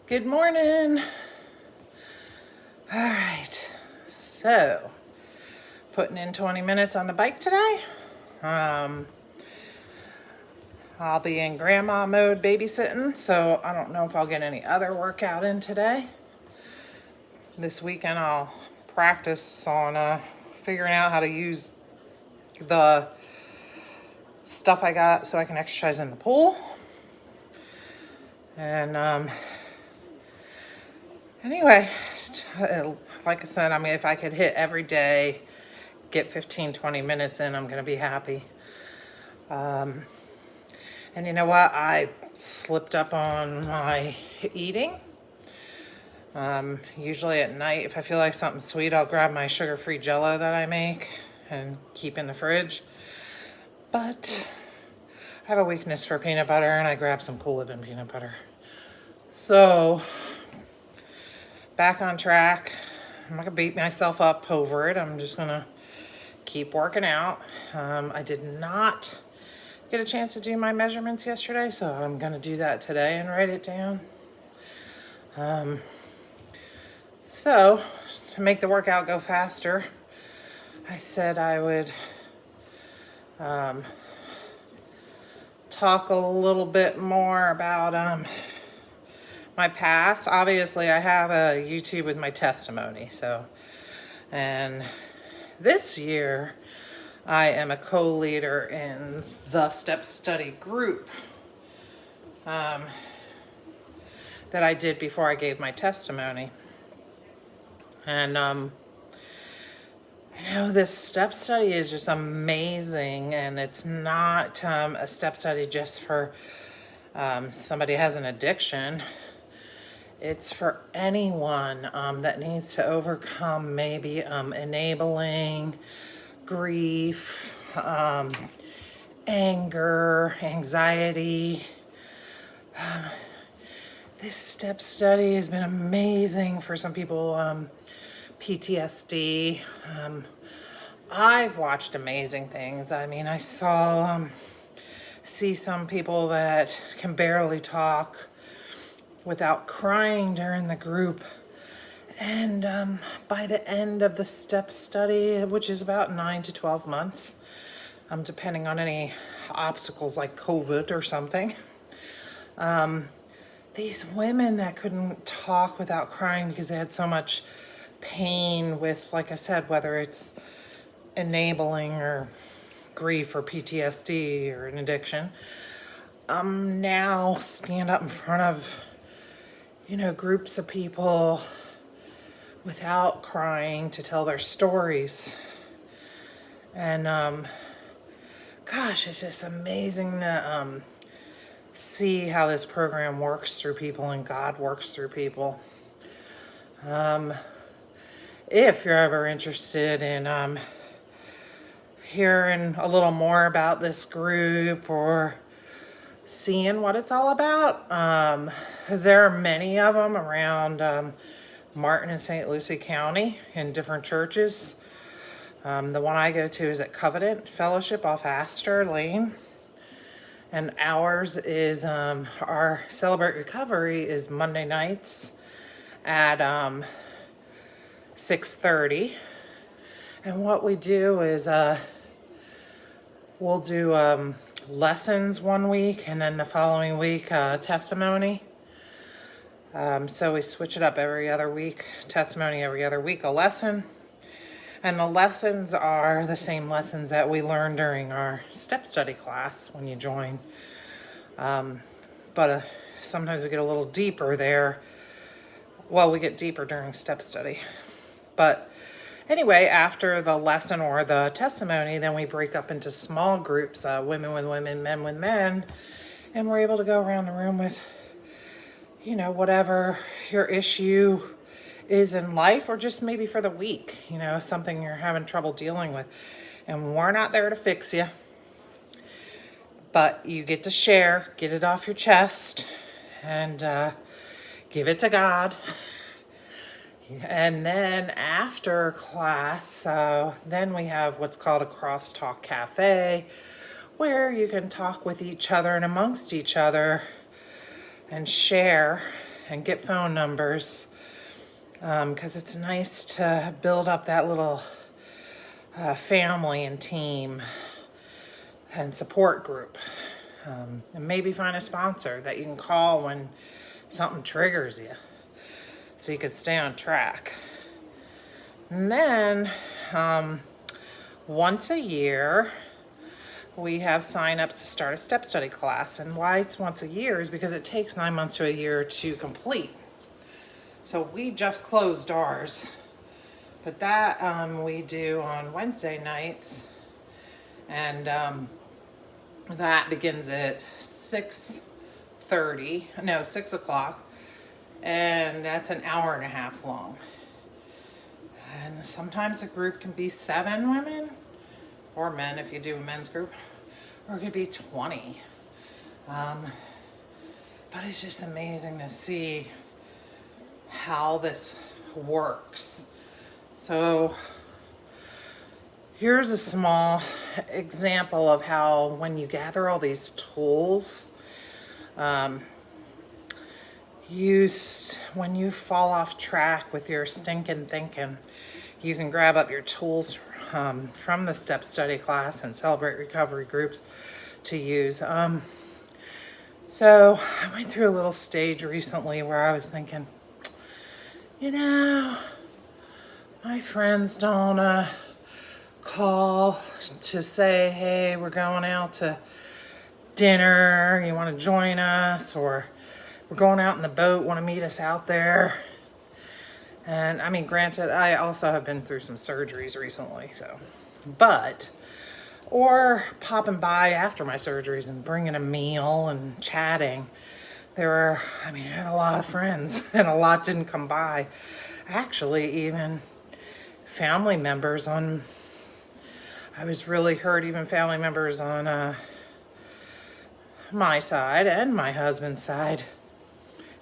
Good morning. All right, so putting in 20 minutes on the bike today. I'll be in grandma mode babysitting, so I don't know if I'll get any other workout in today. This weekend I'll practice on figuring out how to use the stuff I got so I can exercise in the pool. And anyway, like I said, I mean, if I could hit every day, get 15-20 minutes in, I'm gonna be happy. And you know what? I slipped up on my eating. Usually at night, if I feel like something sweet, I'll grab my sugar-free Jell-O that I make and keep in the fridge. But I have a weakness for peanut butter, and I grabbed some Cool Whippin' peanut butter. So, back on track. I'm not gonna beat myself up over it. I'm just gonna keep working out. I did not get a chance to do my measurements yesterday, so I'm gonna do that today and write it down. So to make the workout go faster, I said I would talk a little bit more about my past. Obviously, I have a YouTube with my testimony, and this year I am a co-leader in the Step Study group that I did before I gave my testimony. And this step study is just amazing, and it's not a step study just for somebody who has an addiction. It's for anyone that needs to overcome maybe enabling, grief, anger, anxiety. This step study has been amazing for some people. PTSD. I've watched amazing things. I mean, I see some people that can barely talk without crying during the group. And by the end of the step study, which is about 9 to 12 months, depending on any obstacles like COVID or something, these women that couldn't talk without crying because they had so much pain with, like I said, whether it's enabling or grief or PTSD or an addiction, now stand up in front of, groups of people without crying to tell their stories. And gosh, it's just amazing to see how this program works through people and God works through people. If you're ever interested in hearing a little more about this group or seeing what it's all about, there are many of them around Martin and St. Lucie County in different churches. The one I go to is at Covenant Fellowship off Astor Lane. And ours is, our Celebrate Recovery is Monday nights at 6:30. And what we do is we'll do lessons one week, and then the following week testimony. So we switch it up every other week. Testimony every other week, a lesson. And the lessons are the same lessons that we learned during our step study class when you join. But sometimes we get a little deeper there. Well, we get deeper during step study. But anyway, after the lesson or the testimony, then we break up into small groups, women with women, men with men. And we're able to go around the room with, whatever your issue is in life, or just maybe for the week, something you're having trouble dealing with. And we're not there to fix you, but you get to share, get it off your chest, and give it to God. And then after class, then we have what's called a crosstalk cafe, where you can talk with each other and amongst each other and share and get phone numbers, because it's nice to build up that little family and team and support group. And maybe find a sponsor that you can call when something triggers you, so you can stay on track. And then once a year, we have sign-ups to start a step study class. And why it's once a year is because it takes 9 months to a year to complete. So we just closed ours, but that we do on Wednesday nights, and that begins at 6 o'clock, and that's an hour and a half long. And sometimes a group can be 7 women, or men if you do a men's group, or it could be 20. But it's just amazing to see how this works. So here's a small example of how when you gather all these tools, when you fall off track with your stinking thinking, you can grab up your tools from the step study class and Celebrate Recovery groups to use. So I went through a little stage recently where I was thinking, my friends don't call to say, hey, we're going out to dinner, you want to join us, or we're going out in the boat, want to meet us out there. And I mean, granted, I also have been through some surgeries recently, or popping by after my surgeries and bringing a meal and chatting. I had a lot of friends and a lot didn't come by. Actually, even family members I was really hurt, even family members on my side and my husband's side.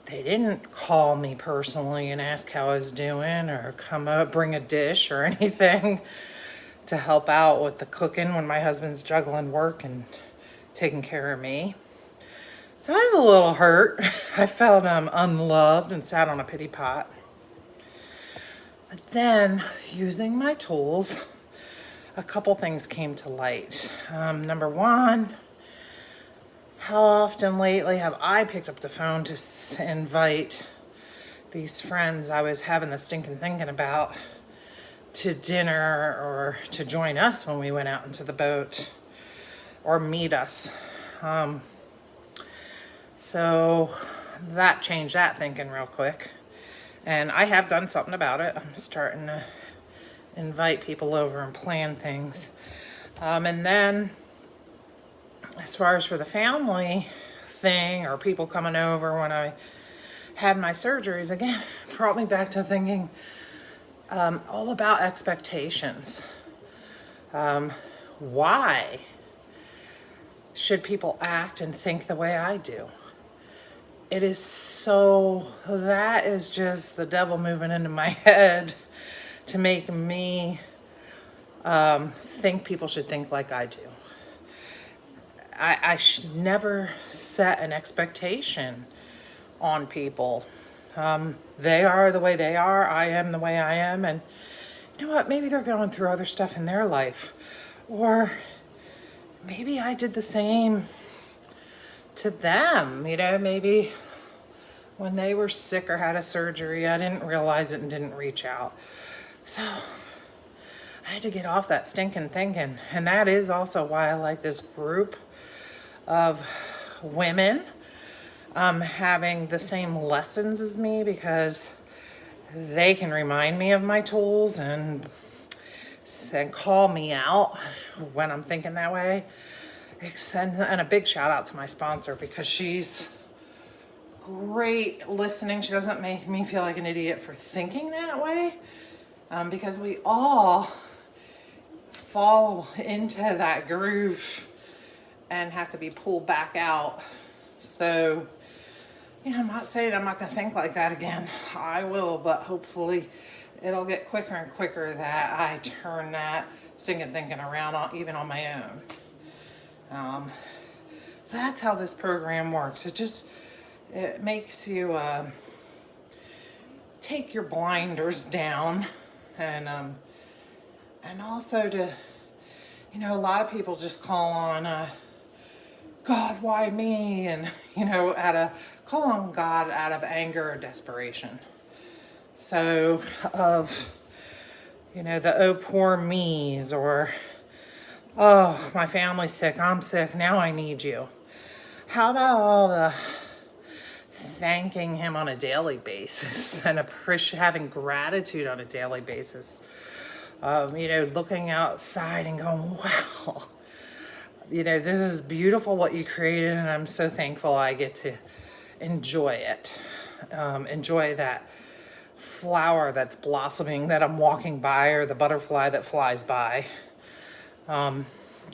They didn't call me personally and ask how I was doing or come up, bring a dish or anything to help out with the cooking when my husband's juggling work and taking care of me. So I was a little hurt. I felt unloved and sat on a pity pot. But then, using my tools, a couple things came to light. Number one, how often lately have I picked up the phone to invite these friends I was having the stinking thinking about to dinner, or to join us when we went out into the boat, or meet us. So that changed that thinking real quick. And I have done something about it. I'm starting to invite people over and plan things. And then as far as for the family thing, or people coming over when I had my surgeries, again, brought me back to thinking all about expectations. Why should people act and think the way I do? That is just the devil moving into my head to make me think people should think like I do. I should never set an expectation on people. They are the way they are, I am the way I am, and you know what, maybe they're going through other stuff in their life, or maybe I did the same to them. Maybe when they were sick or had a surgery, I didn't realize it and didn't reach out. So I had to get off that stinking thinking. And that is also why I like this group of women having the same lessons as me, because they can remind me of my tools and call me out when I'm thinking that way. And a big shout out to my sponsor, because she's great listening. She doesn't make me feel like an idiot for thinking that way, because we all fall into that groove and have to be pulled back out. So, I'm not saying I'm not going to think like that again. I will, but hopefully it'll get quicker and quicker that I turn that stinking thinking around, even on my own. So that's how this program works. It makes you take your blinders down, and also to, you know, a lot of people just call on God, why me? And, you know, call on God out of anger or desperation. So you know, the oh poor me's, or oh, my family's sick, I'm sick, now I need you. How about all the thanking him on a daily basis and having gratitude on a daily basis? You know, looking outside and going, wow, you know, this is beautiful what you created, and I'm so thankful I get to enjoy it. Enjoy that flower that's blossoming that I'm walking by, or the butterfly that flies by. You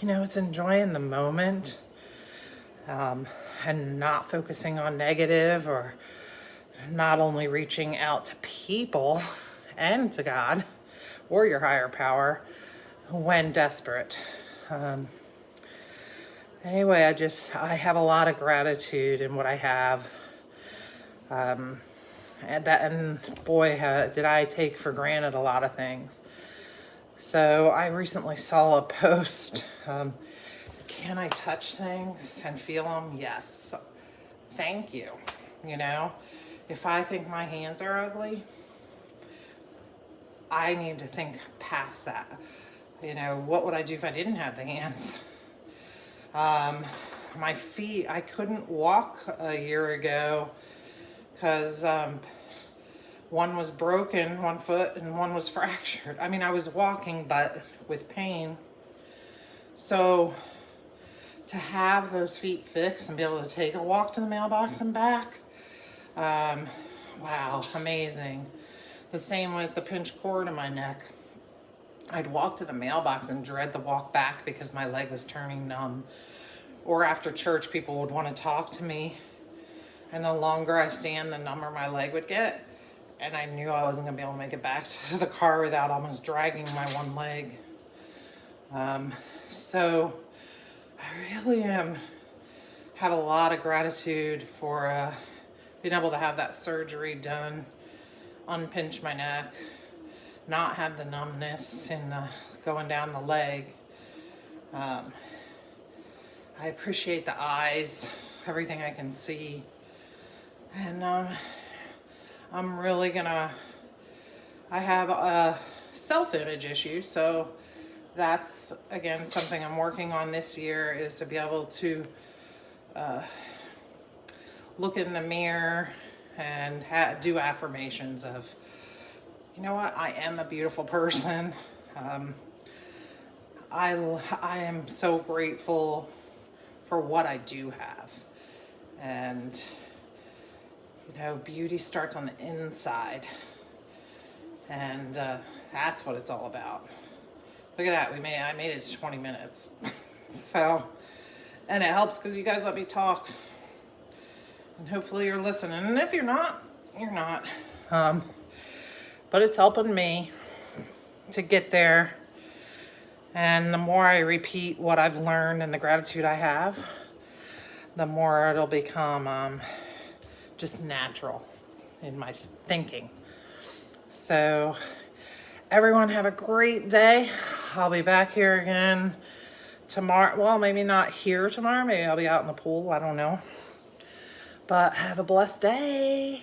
know, it's enjoying the moment, and not focusing on negative, or not only reaching out to people and to God or your higher power when desperate. Anyway, I have a lot of gratitude in what I have. And boy, did I take for granted a lot of things. So I recently saw a post, can I touch things and feel them? Yes. Thank you. You know, if I think my hands are ugly, I need to think past that. You know, what would I do if I didn't have the hands? My feet, I couldn't walk a year ago because one was broken, one foot, and one was fractured. I mean, I was walking, but with pain. So to have those feet fixed and be able to take a walk to the mailbox and back, wow, amazing. The same with the pinched cord in my neck. I'd walk to the mailbox and dread the walk back because my leg was turning numb. Or after church, people would want to talk to me. And the longer I stand, the number my leg would get. And I knew I wasn't going to be able to make it back to the car without almost dragging my one leg. So I really have a lot of gratitude for being able to have that surgery done, unpinch my neck, not have the numbness in going down the leg. I appreciate the eyes, everything I can see. And I'm really I have self-image issues, so that's, again, something I'm working on this year, is to be able to look in the mirror and do affirmations of, you know what, I am a beautiful person. I am so grateful for what I do have. And, you know, beauty starts on the inside. And that's what it's all about. Look at that, I made it to 20 minutes. So, and it helps because you guys let me talk. And hopefully you're listening. And if you're not, you're not. But it's helping me to get there. And the more I repeat what I've learned and the gratitude I have, the more it'll become just natural in my thinking. So everyone have a great day. I'll be back here again tomorrow. Well, maybe not here tomorrow. Maybe I'll be out in the pool. I don't know. But have a blessed day.